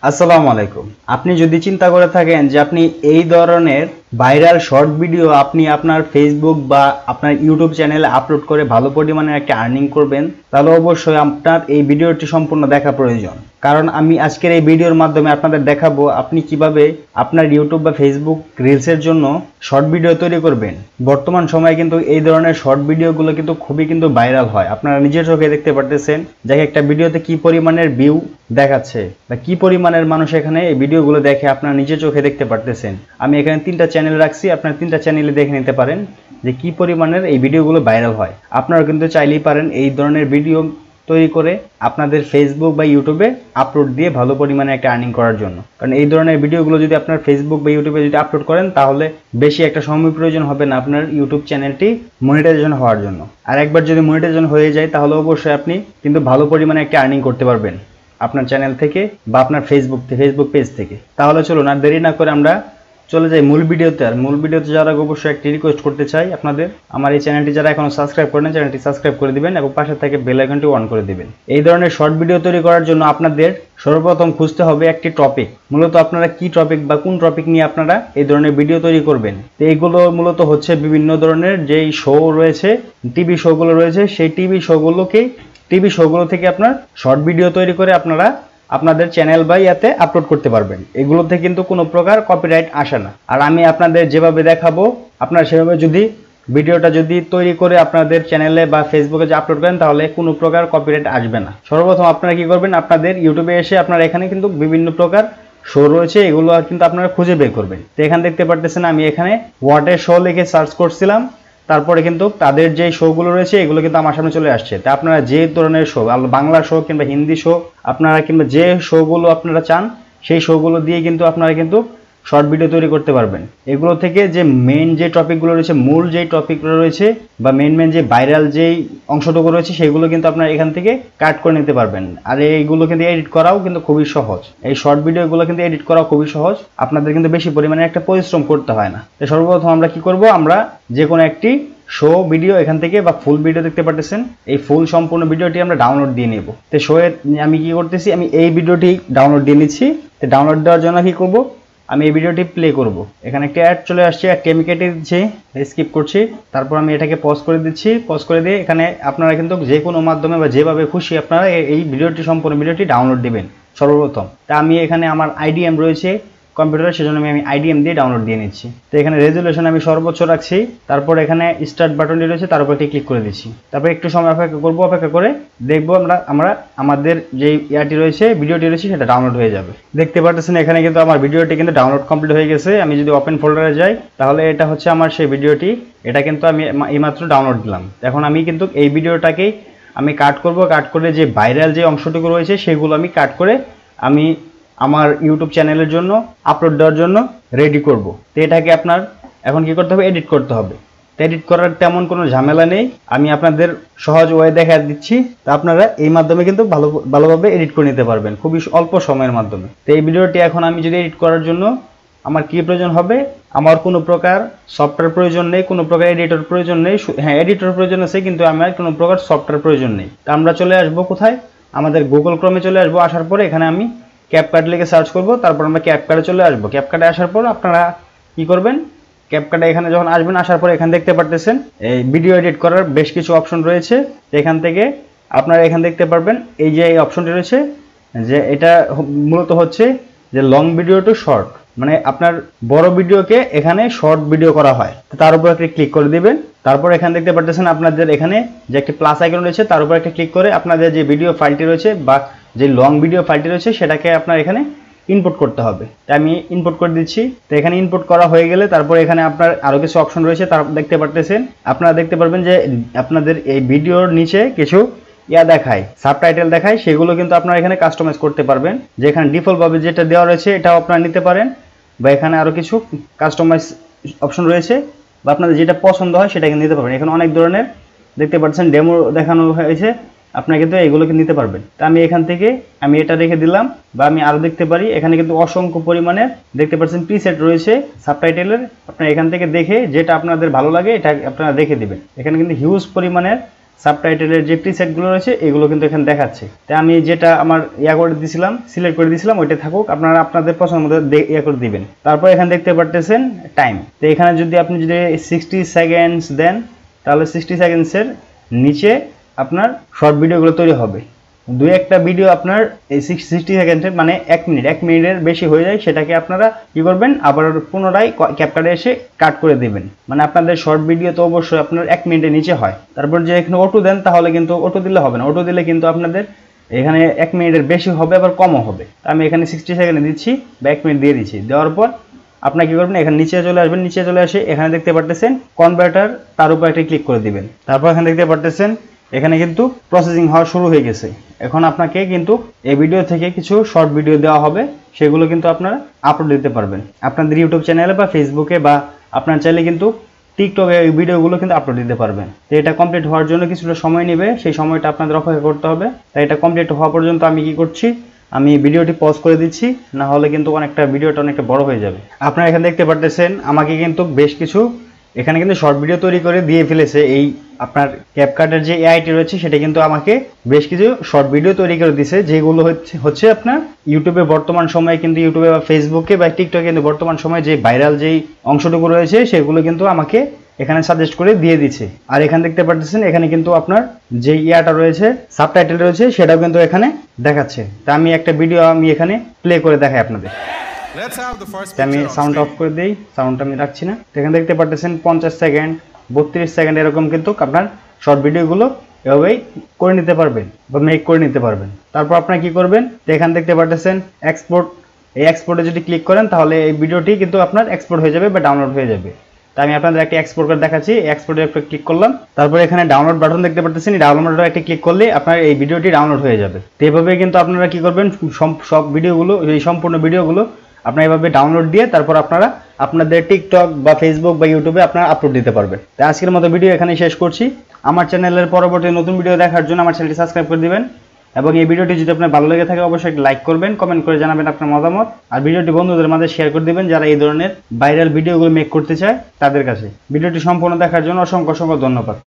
আসসালামু আলাইকুম। আপনি যদি চিন্তা করে থাকেন যে আপনি এই ধরনের ভাইরাল শর্ট ভিডিও আপনি আপনার ফেসবুক বা আপনার ইউটিউব চ্যানেলে আপলোড করে ভালো পরিমাণের একটা আর্নিং করবেন, তাহলে অবশ্যই আপনার এই ভিডিওটি সম্পূর্ণ দেখা প্রয়োজন। কারণ আমি আজকের এই ভিডিওর মাধ্যমে আপনাদের দেখাবো আপনি কিভাবে আপনার ইউটিউব বা ফেসবুক রিলসের জন্য শর্ট ভিডিও তৈরি করবেন। বর্তমান সময়ে কিন্তু এই ধরনের শর্ট ভিডিওগুলো কিন্তু খুবই ভাইরাল হয়। আপনারা নিজের চোখে দেখতে পারতেছেন যে একটা ভিডিওতে কি পরিমাণের ভিউ দেখাচ্ছে বা কি পরিমাণের মানুষ এখানে এই ভিডিওগুলো দেখে আপনারা নিজের চোখে দেখতে পারতেছেন। আমি এখানে 3টা চ্যানেল রাখছি, আপনারা 3টা চ্যানেলে দেখে নিতে পারেন যে কি পরিমাণের এই ভিডিওগুলো ভাইরাল হয়। আপনারা কিন্তু চাইলেই পারেন এই ধরনের ভিডিও তৈরি করে আপনাদের ফেসবুক বা ইউটিউবে আপলোড দিয়ে ভালো পরিমাণে একটা আর্নিং করার জন্য। কারণ এই ধরনের ভিডিওগুলো যদি আপনার ফেসবুক বা ইউটিউবে যদি আপলোড করেন তাহলে বেশি একটা সময় প্রয়োজন হবে না আপনার ইউটিউব চ্যানেলটি মনিটাইজেশন হওয়ার জন্য। আর একবার যদি মনিটাইজেশন হয়ে যায় তাহলে অবশ্যই আপনি কিন্তু ভালো পরিমাণে একটা আর্নিং করতে পারবেন আপনার চ্যানেল থেকে বা আপনার ফেসবুক পেজ থেকে। তাহলে চলুন আর দেরি না করে আমরা চলে যাই মূল ভিডিওতে। আর মূল ভিডিওতে যাওয়ার আগে অবশ্যই একটি রিকোয়েস্ট করতে চাই আপনাদের, আমার এই চ্যানেলটি যারা এখনো সাবস্ক্রাইব করেন চ্যানেলটি সাবস্ক্রাইব করে দিবেন এবং পাশে থেকে বেল আইকনটি অন করে দিবেন। এই ধরনের শর্ট ভিডিও তৈরি করার জন্য আপনাদের সর্বপ্রথম খুঁজতে হবে একটি টপিক। মূলত আপনারা কি টপিক বা কোন টপিক নিয়ে আপনারা এই ধরনের ভিডিও তৈরি করবেন। তো এইগুলো মূলত হচ্ছে বিভিন্ন ধরনের যেই শো রয়েছে, টিভি শোগুলো রয়েছে, সেই টিভি শোগুলো থেকে আপনার শর্ট ভিডিও তৈরি করে আপনারা আপনাদের চ্যানেল বা ইয়াতে আপলোড করতে পারবেন। এগুলোতে কিন্তু কোনো প্রকার কপিরাইট আসে না। আর আমি আপনাদের যেভাবে দেখাবো আপনারা সেভাবে যদি ভিডিওটা যদি তৈরি করে আপনাদের চ্যানেলে বা ফেসবুকে যে আপলোড করেন তাহলে কোনো প্রকার কপিরাইট আসবে না। সর্বপ্রথম আপনারা কি করবেন, আপনাদের ইউটিউবে এসে আপনারা এখানে কিন্তু বিভিন্ন প্রকার শো রয়েছে, এগুলো কিন্তু আপনারা খুঁজে বের করবেন। তো এখানে দেখতে পারতেছেন আমি এখানে ওয়াটের শো লিখে সার্চ করছিলাম, তারপরে কিন্তু তাদের যে শোগুলো রয়েছে এগুলো কিন্তু আমার সামনে চলে আসছে। তা আপনারা যে ধরনের শো, বাংলা শো কিংবা হিন্দি শো, আপনারা কিংবা যে শোগুলো আপনারা চান সেই শোগুলো দিয়ে কিন্তু আপনারা কিন্তু শর্ট ভিডিও তৈরি করতে পারবেন। এগুলো থেকে যে মেইন যে টপিকগুলো রয়েছে, মূল যেই টপিকগুলো রয়েছে বা মেইন যে ভাইরাল যেই অংশটুকু রয়েছে সেগুলো কিন্তু আপনারা এখান থেকে কাট করে নিতে পারবেন। আর এইগুলো কিন্তু এডিট করাও কিন্তু খুবই সহজ। এই শর্ট ভিডিওগুলো কিন্তু এডিট করাও খুবই সহজ, আপনাদের কিন্তু বেশি পরিমাণে একটা পরিশ্রম করতে হয় না। তো সর্বপ্রথম আমরা কি করব, আমরা যে কোনো একটি শো ভিডিও এখান থেকে বা ফুল ভিডিও দেখতে পাচ্ছেন, এই ফুল সম্পূর্ণ ভিডিওটি আমরা ডাউনলোড দিয়ে নেব। তো শোয়ের আমি কি করতেছি, আমি এই ভিডিওটি ডাউনলোড দিয়ে নিচ্ছি। তো ডাউনলোড দেওয়ার জন্য কি করব, আমি এই ভিডিওটি প্লে করব। এখানে একটা অ্যাড চলে আসছে, অ্যাডটি আমি কেটে দিচ্ছি, স্কিপ করছি। তারপর আমি এটাকে পজ করে দিচ্ছি। পজ করে দিয়ে এখানে আপনারা কিন্তু যে কোনো মাধ্যমে বা যেভাবে খুশি আপনারা এই ভিডিওটি সম্পূর্ণ ভিডিওটি ডাউনলোড দিবেন সর্বপ্রথম। তা আমি এখানে আমার আইডিএম রয়েছে কম্পিউটারে, সেজন্য আমি আইডিএম দিয়ে ডাউনলোড দিয়ে নিচ্ছি। তো এখানে রেজুলেশন আমি সর্বোচ্চ রাখছি। তারপর এখানে স্টার্ট বাটনটি রয়েছে, তার উপর ক্লিক করে দিচ্ছি। তারপর একটু সময় অপেক্ষা করব, অপেক্ষা করে দেখবো আমরা আমাদের যে ইয়াটি রয়েছে, ভিডিওটি রয়েছে সেটা ডাউনলোড হয়ে যাবে। দেখতে পাচ্ছেন এখানে কিন্তু আমার ভিডিওটি কিন্তু ডাউনলোড কমপ্লিট হয়ে গেছে। আমি যদি ওপেন ফোল্ডারে যাই তাহলে এটা হচ্ছে আমার সেই ভিডিওটি, এটা কিন্তু আমি এইমাত্র ডাউনলোড দিলাম। এখন আমি কিন্তু এই ভিডিওটাকেই আমি কাট করব, কাট করে যে ভাইরাল যে অংশটুকু রয়েছে সেগুলো আমি কাট করে আমি আমার ইউটিউব চ্যানেলের জন্য আপলোড দেওয়ার জন্য রেডি করব। তো এটাকে আপনার এখন কি করতে হবে, এডিট করতে হবে। তো এডিট করার তেমন কোনো ঝামেলা নেই, আমি আপনাদের সহজ ওয়ে দেখা দিচ্ছি। তো আপনারা এই মাধ্যমে কিন্তু ভালোভাবে এডিট করে নিতে পারবেন খুবই অল্প সময়ের মাধ্যমে। তো এই ভিডিওটি এখন আমি যদি এডিট করার জন্য আমার কি প্রয়োজন হবে, আমার কোনো প্রকার সফটওয়্যার প্রয়োজন নেই, কোনো প্রকার এডিটর প্রয়োজন নেই। হ্যাঁ, এডিটর প্রয়োজন আছে কিন্তু আমার কোনো প্রকার সফটওয়্যার প্রয়োজন নেই। তো আমরা চলে আসবো কোথায়, আমাদের গুগল ক্রোমে চলে আসবো। আসার পরে এখানে আমি ক্যাপকাট লিখে সার্চ করব, তারপর আমরা ক্যাপকাটে চলে আসবো। ক্যাপকাটে আসার পর আপনারা কি করবেন, ক্যাপকাটে এখানে যখন আসবেন, আসার পর এখানে দেখতে পারতেছেন এই ভিডিও এডিট করার বেশ কিছু অপশন রয়েছে। এখান থেকে আপনারা এখানে দেখতে পারবেন এই যে এই অপশনটি রয়েছে, যে এটা মূলত হচ্ছে যে লং ভিডিও টু শর্ট, মানে আপনার বড় ভিডিওকে এখানে শর্ট ভিডিও করা হয়। তো তার উপর একটা ক্লিক করে দিবেন। তারপর এখানে দেখতে পারতেছেন আপনাদের এখানে যে একটি প্লাস আইকন রয়েছে, তার উপর একটা ক্লিক করে আপনাদের যে ভিডিও ফাইলটি রয়েছে বা যে লং ভিডিও ফাইলটি রয়েছে সেটাকে আপনার এখানে ইনপুট করতে হবে। তাই আমি ইনপুট করে দিচ্ছি। তো এখানে ইনপুট করা হয়ে গেলে তারপর এখানে আপনার আরও কিছু অপশন রয়েছে, তার দেখতে পারতেছেন। আপনারা দেখতে পারবেন যে আপনাদের এই ভিডিওর নিচে কিছু দেখায়, সাবটাইটেল দেখায়, সেগুলো কিন্তু আপনারা এখানে কাস্টমাইজ করতে পারবেন। যে এখানে ডিফল্টভাবে যেটা দেওয়া রয়েছে এটাও আপনারা নিতে পারেন, বা এখানে আরও কিছু কাস্টমাইজ অপশন রয়েছে, বা আপনাদের যেটা পছন্দ হয় সেটা নিতে পারবেন। এখানে অনেক ধরনের দেখতে পাচ্ছেন ডেমো দেখানো হয়েছে, আপনারা কিন্তু এগুলোকে নিতে পারবেন। তা আমি এখান থেকে আমি এটা রেখে দিলাম, বা আমি আরও দেখতে পারি এখানে কিন্তু অসংখ্য পরিমাণের দেখতে পাচ্ছেন প্রিসেট রয়েছে সাবটাইটেলের। আপনারা এখান থেকে দেখে যেটা আপনাদের ভালো লাগে এটা আপনারা দেখে দিবেন। এখানে কিন্তু হিউজ পরিমাণের সাবটাইটেলের যে প্রিসেটগুলো রয়েছে এগুলো কিন্তু এখানে দেখাচ্ছে। তাই আমি যেটা আমার করে দিয়েছিলাম, সিলেক্ট করে দিয়েছিলাম, ওইটা থাকুক, আপনারা আপনাদের পছন্দ মতো করে দিবেন। তারপর এখানে দেখতে পারতেছেন টাইম। তো এখানে আপনি যদি 60 সেকেন্ডস দেন তাহলে 60 সেকেন্ডসের নিচে আপনার শর্ট ভিডিওগুলো তৈরি হবে। দুই একটা ভিডিও আপনার এই 60 সেকেন্ডের মানে 1 মিনিটের বেশি হয়ে যায়, সেটাকে আপনারা কি করবেন, আবার পুনরায় ক্যাপকাটে এসে কাট করে দিবেন। মানে আপনাদের শর্ট ভিডিও তো অবশ্যই আপনার 1 মিনিটের নিচে হয়। তারপর যে এখানে অটো দেন তাহলে কিন্তু অটো দিলে হবে না, অটো দিলে কিন্তু আপনাদের এখানে 1 মিনিটের বেশি হবে আবার কমও হবে। আমি এখানে 60 সেকেন্ডে দিচ্ছি বা 1 মিনিট দিয়ে দিচ্ছি। দেওয়ার পর আপনারা কি করবেন, এখানে নিচে চলে আসবেন, নিচে চলে আসে এখানে দেখতে পারতেছেন কনভার্টার, তার উপর একটা ক্লিক করে দিবেন। তারপর এখানে দেখতে পারতেছেন এখানে কিন্তু প্রসেসিং হওয়া শুরু হয়ে গেছে। এখন আপনাকে কিন্তু এই ভিডিও থেকে কিছু শর্ট ভিডিও দেওয়া হবে, সেগুলো কিন্তু আপনারা আপলোড দিতে পারবেন আপনাদের ইউটিউব চ্যানেলে বা ফেসবুকে, বা আপনার চাইলে কিন্তু টিকটকে এই ভিডিওগুলো কিন্তু আপলোড দিতে পারবেন। তো এটা কমপ্লিট হওয়ার জন্য কিছুটা সময় নেবে, সেই সময়টা আপনাদের অপেক্ষা করতে হবে। তাই এটা কমপ্লিট হওয়া পর্যন্ত আমি কি করছি, আমি ভিডিওটি পজ করে দিচ্ছি, না হলে কিন্তু ভিডিওটা অনেকটা বড় হয়ে যাবে। আপনারা এখানে দেখতে পারতেছেন আমাকে কিন্তু বেশ কিছু এখানে কিন্তু শর্ট ভিডিও তৈরি করে দিয়ে ফেলেছে। এই আপনার ক্যাপকাটের যে এআইটি রয়েছে সেটা কিন্তু আমাকে বেশ কিছু শর্ট ভিডিও তৈরি করে দিয়েছে, যেগুলো হচ্ছে আপনার ইউটিউবে বর্তমান সময়ে কিন্তু ইউটিউবে বা ফেসবুকে বা টিকটকে কিন্তু বর্তমান সময়ে যে ভাইরাল যেই অংশটুকু রয়েছে সেগুলো কিন্তু আমাকে এখানে সাজেস্ট করে দিয়ে দিচ্ছে। আর এখানে দেখতে পাচ্ছেন এখানে কিন্তু আপনার যে রয়েছে, সাবটাইটেল রয়েছে, সেটাও কিন্তু এখানে দেখাচ্ছে। তা আমি একটা ভিডিও এখানে প্লে করে দেখাই আপনাদের। আমি সাউন্ড অফ করে দিই, সাউন্ডটা আমি রাখছি না। এখানে দেখতে পাচ্ছেন 50 সেকেন্ড 32 সেকেন্ড এরকম কিন্তু আপনার শর্ট ভিডিওগুলো এভাবেই করে নিতে পারবেন বা মেক করে নিতে পারবেন। তারপর আপনারা কি করবেন, তো এখানে দেখতে পাচ্ছেন এক্সপোর্ট, এই এক্সপোর্টে যদি ক্লিক করেন তাহলে এই ভিডিওটি কিন্তু আপনার এক্সপোর্ট হয়ে যাবে বা ডাউনলোড হয়ে যাবে। তাই আমি আপনাদের একটা এক্সপোর্ট করে দেখাচ্ছি। এক্সপোর্টের উপরে ক্লিক করলাম, তারপর এখানে ডাউনলোড বাটন দেখতে পাচ্ছেন, এই ডাউনলোডে একটা ক্লিক করলে আপনার এই ভিডিওটি ডাউনলোড হয়ে যাবে। তো এভাবে কিন্তু আপনারা কি করবেন, সব ভিডিওগুলো, এই সম্পূর্ণ ভিডিওগুলো আপনারা এভাবে ডাউনলোড দিয়ে তারপর আপনারা আপনাদের টিকটক বা ফেসবুক বা ইউটিউবে আপনারা আপলোড দিতে পারবেন। তাই আজকের মতো ভিডিও এখানেই শেষ করছি। আমার চ্যানেলের পরবর্তী নতুন ভিডিও দেখার জন্য আমার চ্যানেলটি সাবস্ক্রাইব করে দিবেন, এবং এই ভিডিওটি যদি আপনার ভালো লেগে থাকে অবশ্যই লাইক করবেন, কমেন্ট করে জানাবেন আপনার মতামত, আর ভিডিওটি বন্ধুদের মাঝে শেয়ার করে দিবেন যারা এই ধরনের ভাইরাল ভিডিওগুলো মেক করতে চায় তাদের কাছে। ভিডিওটি সম্পূর্ণ দেখার জন্য অসংখ্য ধন্যবাদ।